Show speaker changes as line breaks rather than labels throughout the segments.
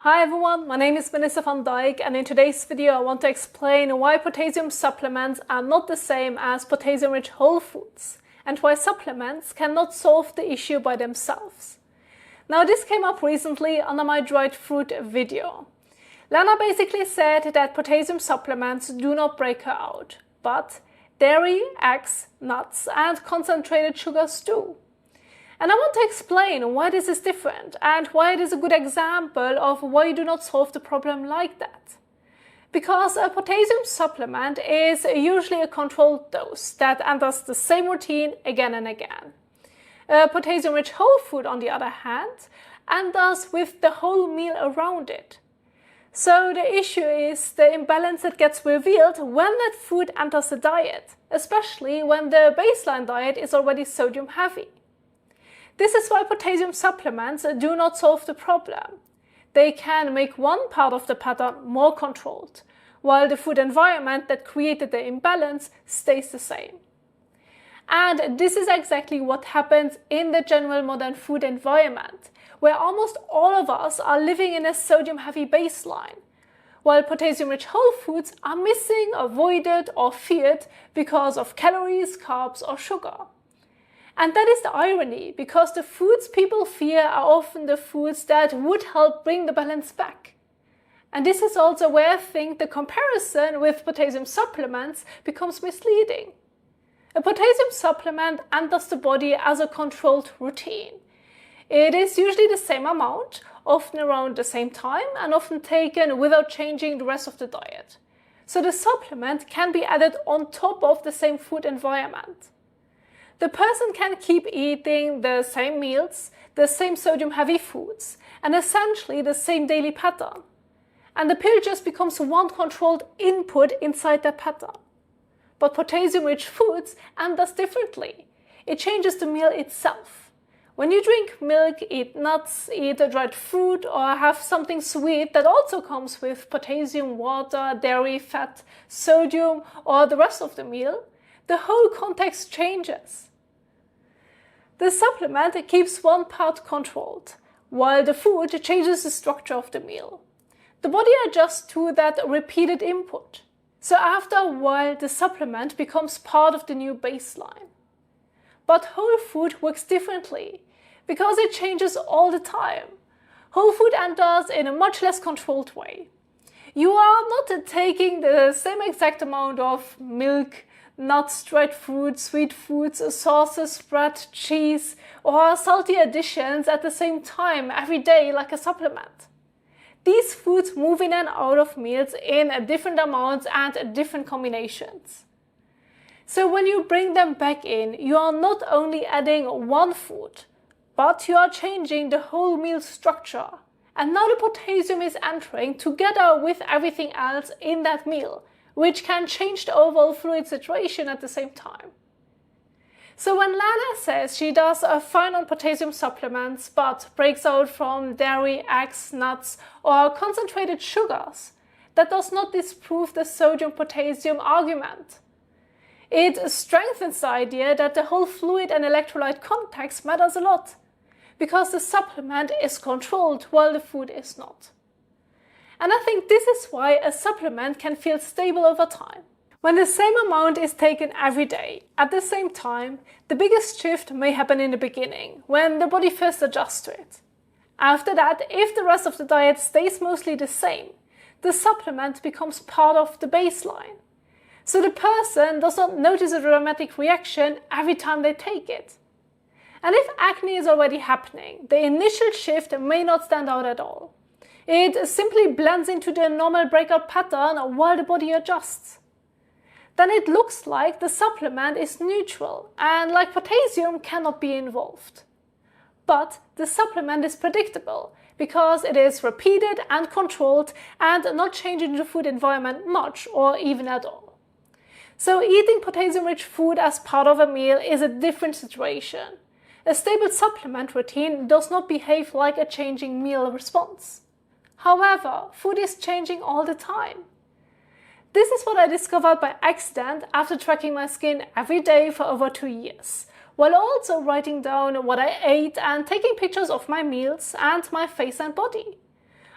Hi everyone, my name is Vanessa van Dijk, and in today's video I want to explain why potassium supplements are not the same as potassium-rich whole foods and why supplements cannot solve the issue by themselves. Now this came up recently under my dried fruit video. Lana basically said that potassium supplements do not break her out, but dairy, eggs, nuts and concentrated sugars do. And I want to explain why this is different and why it is a good example of why you do not solve the problem like that. Because a potassium supplement is usually a controlled dose that enters the same routine again and again. A potassium-rich whole food, on the other hand, enters with the whole meal around it. So the issue is the imbalance that gets revealed when that food enters the diet, especially when the baseline diet is already sodium heavy. This is why potassium supplements do not solve the problem. They can make one part of the pattern more controlled, while the food environment that created the imbalance stays the same. And this is exactly what happens in the general modern food environment, where almost all of us are living in a sodium-heavy baseline, while potassium-rich whole foods are missing, avoided, or feared because of calories, carbs, or sugar. And that is the irony, because the foods people fear are often the foods that would help bring the balance back. And this is also where I think the comparison with potassium supplements becomes misleading. A potassium supplement enters the body as a controlled routine. It is usually the same amount, often around the same time, and often taken without changing the rest of the diet. So the supplement can be added on top of the same food environment. The person can keep eating the same meals, the same sodium-heavy foods, and essentially the same daily pattern. And the pill just becomes one controlled input inside that pattern. But potassium-rich foods enters differently. It changes the meal itself. When you drink milk, eat nuts, eat a dried fruit, or have something sweet that also comes with potassium, water, dairy, fat, sodium, or the rest of the meal, the whole context changes. The supplement keeps one part controlled, while the food changes the structure of the meal. The body adjusts to that repeated input. So after a while, the supplement becomes part of the new baseline. But whole food works differently, because it changes all the time. Whole food enters in a much less controlled way. You are not taking the same exact amount of milk, nuts, dried fruit, sweet foods, sauces, bread, cheese, or salty additions at the same time every day like a supplement. These foods move in and out of meals in different amounts and different combinations. So when you bring them back in, you are not only adding one food, but you are changing the whole meal structure. And now the potassium is entering together with everything else in that meal, which can change the overall fluid situation at the same time. So when Lana says she does fine on potassium supplements but breaks out from dairy, eggs, nuts or concentrated sugars, that does not disprove the sodium-potassium argument. It strengthens the idea that the whole fluid and electrolyte context matters a lot, because the supplement is controlled while the food is not. And I think this is why a supplement can feel stable over time. When the same amount is taken every day, at the same time, the biggest shift may happen in the beginning, when the body first adjusts to it. After that, if the rest of the diet stays mostly the same, the supplement becomes part of the baseline. So the person does not notice a dramatic reaction every time they take it. And if acne is already happening, the initial shift may not stand out at all. It simply blends into the normal breakout pattern while the body adjusts. Then it looks like the supplement is neutral and like potassium cannot be involved. But the supplement is predictable because it is repeated and controlled and not changing the food environment much or even at all. So eating potassium-rich food as part of a meal is a different situation. A stable supplement routine does not behave like a changing meal response. However, food is changing all the time. This is what I discovered by accident after tracking my skin every day for over 2 years, while also writing down what I ate and taking pictures of my meals and my face and body.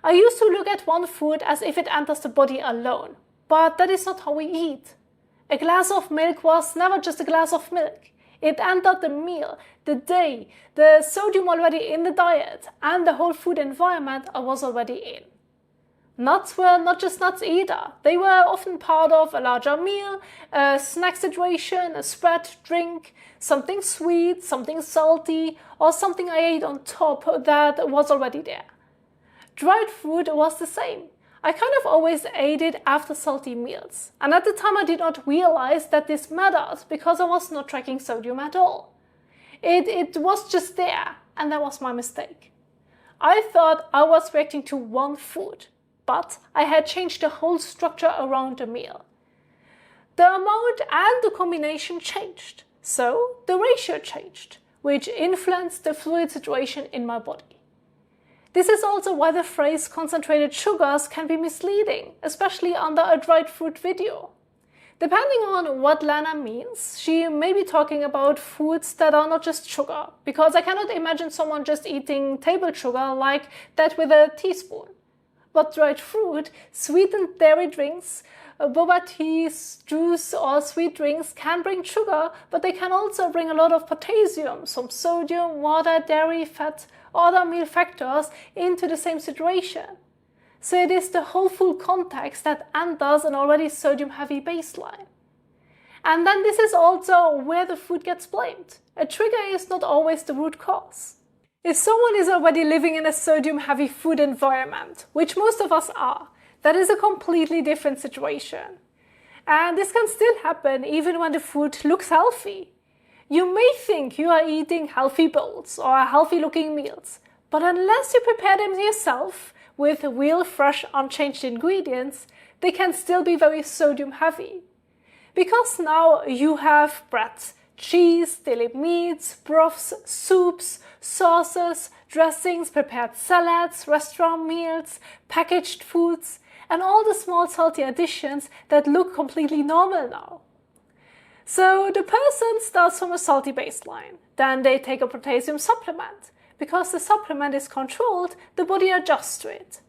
I used to look at one food as if it enters the body alone, but that is not how we eat. A glass of milk was never just a glass of milk. It entered the meal, the day, the sodium already in the diet, and the whole food environment I was already in. Nuts were not just nuts either. They were often part of a larger meal, a snack situation, a spread, drink, something sweet, something salty, or something I ate on top that was already there. Dried food was the same. I kind of always ate it after salty meals, and at the time I did not realize that this mattered because I was not tracking sodium at all. It was just there, and that was my mistake. I thought I was reacting to one food, but I had changed the whole structure around the meal. The amount and the combination changed, so the ratio changed, which influenced the fluid situation in my body. This is also why the phrase concentrated sugars can be misleading, especially under a dried fruit video. Depending on what Lana means, she may be talking about foods that are not just sugar, because I cannot imagine someone just eating table sugar like that with a teaspoon. But dried fruit, sweetened dairy drinks, boba teas, juice or sweet drinks can bring sugar, but they can also bring a lot of potassium, some sodium, water, dairy, fat, other meal factors into the same situation. So it is the whole food context that enters an already sodium-heavy baseline. And then this is also where the food gets blamed. A trigger is not always the root cause. If someone is already living in a sodium-heavy food environment, which most of us are, that is a completely different situation. And this can still happen even when the food looks healthy. You may think you are eating healthy bowls or healthy looking meals, but unless you prepare them yourself with real fresh unchanged ingredients, they can still be very sodium heavy. Because now you have bread, cheese, daily meats, broths, soups, sauces, dressings, prepared salads, restaurant meals, packaged foods, and all the small salty additions that look completely normal now. So the person starts from a salty baseline. Then they take a potassium supplement. Because the supplement is controlled, the body adjusts to it.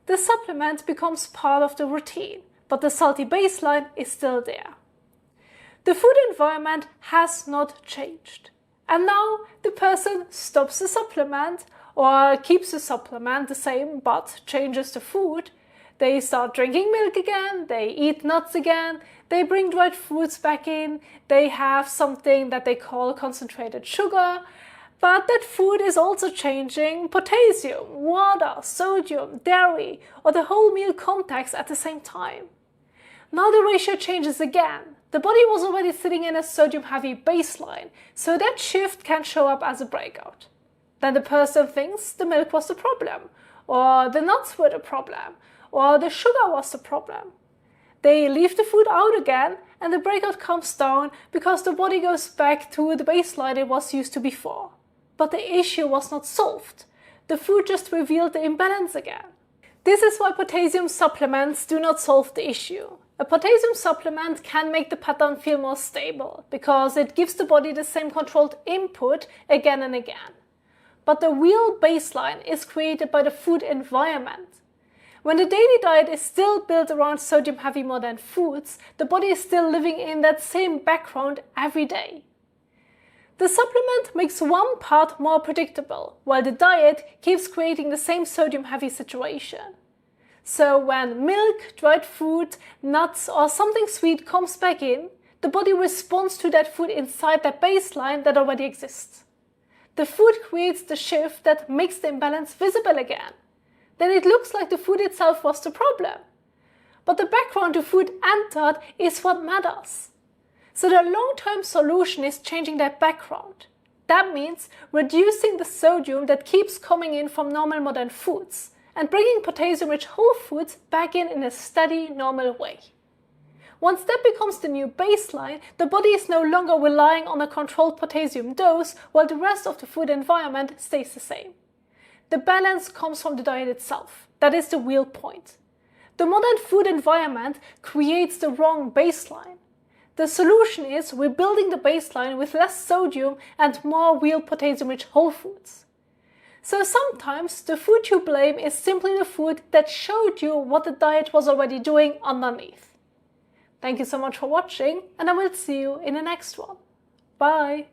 The supplement becomes part of the routine, but the salty baseline is still there. The food environment has not changed. And now the person stops the supplement or keeps the supplement the same but changes the food. They start drinking milk again, they eat nuts again, they bring dried fruits back in, they have something that they call concentrated sugar, but that food is also changing potassium, water, sodium, dairy, or the whole meal context at the same time. Now the ratio changes again. The body was already sitting in a sodium-heavy baseline, so that shift can show up as a breakout. Then the person thinks the milk was the problem, or the nuts were the problem, or the sugar was the problem. They leave the food out again, and the breakout comes down because the body goes back to the baseline it was used to before. But the issue was not solved. The food just revealed the imbalance again. This is why potassium supplements do not solve the issue. A potassium supplement can make the pattern feel more stable because it gives the body the same controlled input again and again. But the real baseline is created by the food environment. When the daily diet is still built around sodium-heavy modern foods, the body is still living in that same background every day. The supplement makes one part more predictable, while the diet keeps creating the same sodium-heavy situation. So when milk, dried fruit, nuts or something sweet comes back in, the body responds to that food inside that baseline that already exists. The food creates the shift that makes the imbalance visible again. Then it looks like the food itself was the problem. But the background the food entered is what matters. So the long-term solution is changing that background. That means reducing the sodium that keeps coming in from normal modern foods and bringing potassium-rich whole foods back in a steady, normal way. Once that becomes the new baseline, the body is no longer relying on a controlled potassium dose while the rest of the food environment stays the same. The balance comes from the diet itself. That is the real point. The modern food environment creates the wrong baseline. The solution is rebuilding the baseline with less sodium and more real potassium-rich whole foods. So sometimes the food you blame is simply the food that showed you what the diet was already doing underneath. Thank you so much for watching, and I will see you in the next one. Bye!